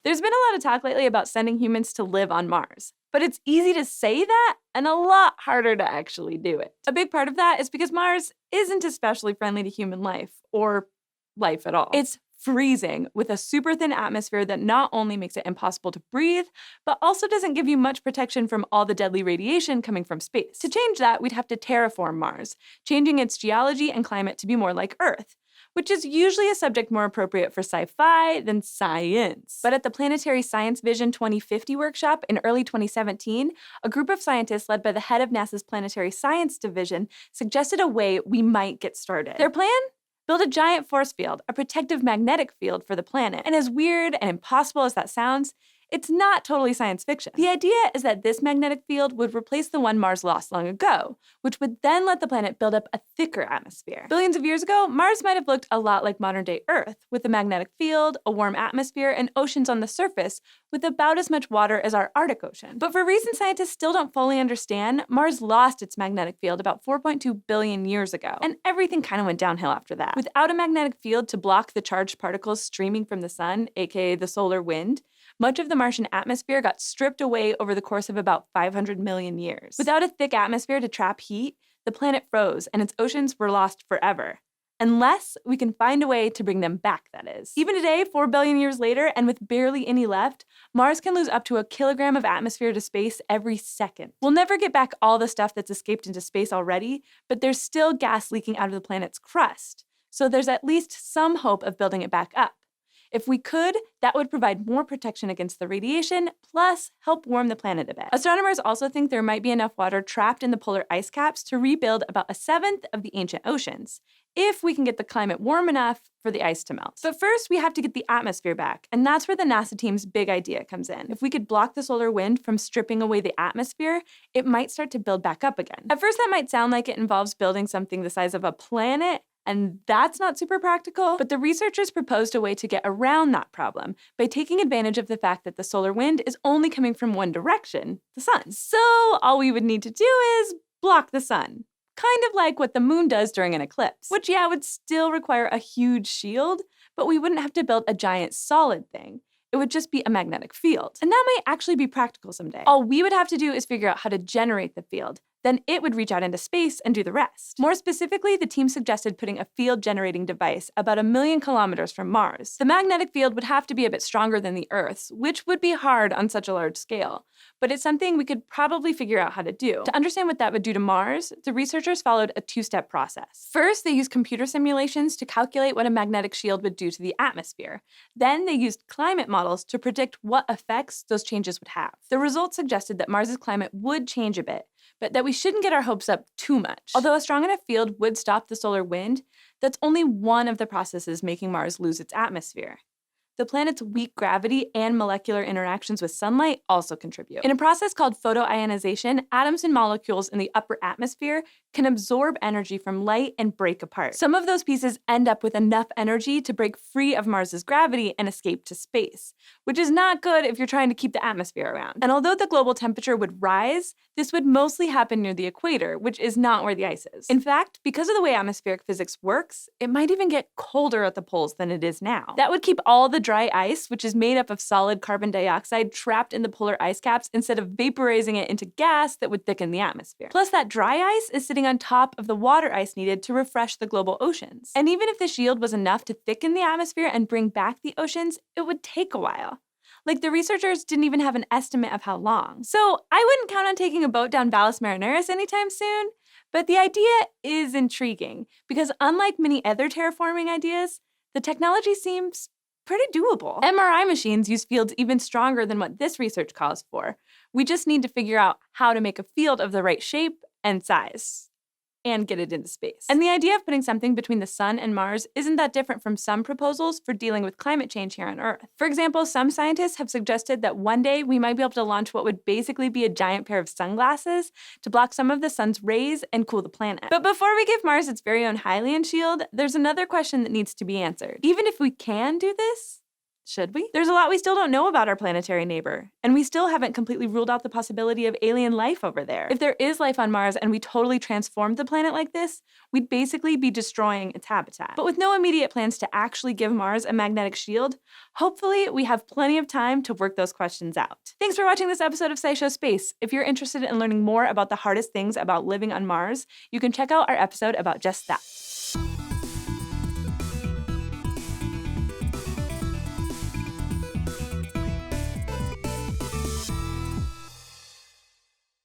There's been a lot of talk lately about sending humans to live on Mars, but it's easy to say that and a lot harder to actually do it. A big part of that is because Mars isn't especially friendly to human life, or life at all. It's freezing with a super thin atmosphere that not only makes it impossible to breathe, but also doesn't give you much protection from all the deadly radiation coming from space. To change that, we'd have to terraform Mars, changing its geology and climate to be more like Earth, which is usually a subject more appropriate for sci-fi than science. But at the Planetary Science Vision 2050 workshop in early 2017, a group of scientists led by the head of NASA's Planetary Science Division suggested a way we might get started. Their plan? Build a giant force field, a protective magnetic field for the planet. And as weird and impossible as that sounds, it's not totally science fiction. The idea is that this magnetic field would replace the one Mars lost long ago, which would then let the planet build up a thicker atmosphere. Billions of years ago, Mars might have looked a lot like modern-day Earth, with a magnetic field, a warm atmosphere, and oceans on the surface, with about as much water as our Arctic Ocean. But for reasons scientists still don't fully understand, Mars lost its magnetic field about 4.2 billion years ago, and everything kind of went downhill after that. Without a magnetic field to block the charged particles streaming from the sun, aka the solar wind, much of the Martian atmosphere got stripped away over the course of about 500 million years. Without a thick atmosphere to trap heat, the planet froze and its oceans were lost forever. Unless we can find a way to bring them back, that is. Even today, 4 billion years later, and with barely any left, Mars can lose up to 1 kilogram of atmosphere to space every second. We'll never get back all the stuff that's escaped into space already, but there's still gas leaking out of the planet's crust, so there's at least some hope of building it back up. If we could, that would provide more protection against the radiation, plus help warm the planet a bit. Astronomers also think there might be enough water trapped in the polar ice caps to rebuild about 1/7 of the ancient oceans, if we can get the climate warm enough for the ice to melt. But first, we have to get the atmosphere back, and that's where the NASA team's big idea comes in. If we could block the solar wind from stripping away the atmosphere, it might start to build back up again. At first, that might sound like it involves building something the size of a planet, and that's not super practical, but the researchers proposed a way to get around that problem by taking advantage of the fact that the solar wind is only coming from one direction, the sun. So all we would need to do is block the sun. Kind of like what the moon does during an eclipse, which would still require a huge shield, but we wouldn't have to build a giant solid thing. It would just be a magnetic field. And that might actually be practical someday. All we would have to do is figure out how to generate the field. Then it would reach out into space and do the rest. More specifically, the team suggested putting a field-generating device about 1 million kilometers from Mars. The magnetic field would have to be a bit stronger than the Earth's, which would be hard on such a large scale, but it's something we could probably figure out how to do. To understand what that would do to Mars, the researchers followed a 2-step process. First, they used computer simulations to calculate what a magnetic shield would do to the atmosphere. Then they used climate models to predict what effects those changes would have. The results suggested that Mars's climate would change a bit, but that we shouldn't get our hopes up too much. Although a strong enough field would stop the solar wind, that's only one of the processes making Mars lose its atmosphere. The planet's weak gravity and molecular interactions with sunlight also contribute. In a process called photoionization, atoms and molecules in the upper atmosphere can absorb energy from light and break apart. Some of those pieces end up with enough energy to break free of Mars's gravity and escape to space, which is not good if you're trying to keep the atmosphere around. And although the global temperature would rise, this would mostly happen near the equator, which is not where the ice is. In fact, because of the way atmospheric physics works, it might even get colder at the poles than it is now. That would keep all the dry ice, which is made up of solid carbon dioxide, trapped in the polar ice caps instead of vaporizing it into gas that would thicken the atmosphere. Plus, that dry ice is sitting on top of the water ice needed to refresh the global oceans. And even if the shield was enough to thicken the atmosphere and bring back the oceans, it would take a while. Like, the researchers didn't even have an estimate of how long. So I wouldn't count on taking a boat down Valles Marineris anytime soon, but the idea is intriguing because unlike many other terraforming ideas, the technology seems pretty doable. MRI machines use fields even stronger than what this research calls for. We just need to figure out how to make a field of the right shape and size and get it into space. And the idea of putting something between the sun and Mars isn't that different from some proposals for dealing with climate change here on Earth. For example, some scientists have suggested that one day we might be able to launch what would basically be a giant pair of sunglasses to block some of the sun's rays and cool the planet. But before we give Mars its very own Hylian shield, there's another question that needs to be answered. Even if we can do this, Should we? There's a lot we still don't know about our planetary neighbor, and we still haven't completely ruled out the possibility of alien life over there. If there is life on Mars and we totally transformed the planet like this, we'd basically be destroying its habitat. But with no immediate plans to actually give Mars a magnetic shield, hopefully we have plenty of time to work those questions out. Thanks for watching this episode of SciShow Space. If you're interested in learning more about the hardest things about living on Mars, you can check out our episode about just that.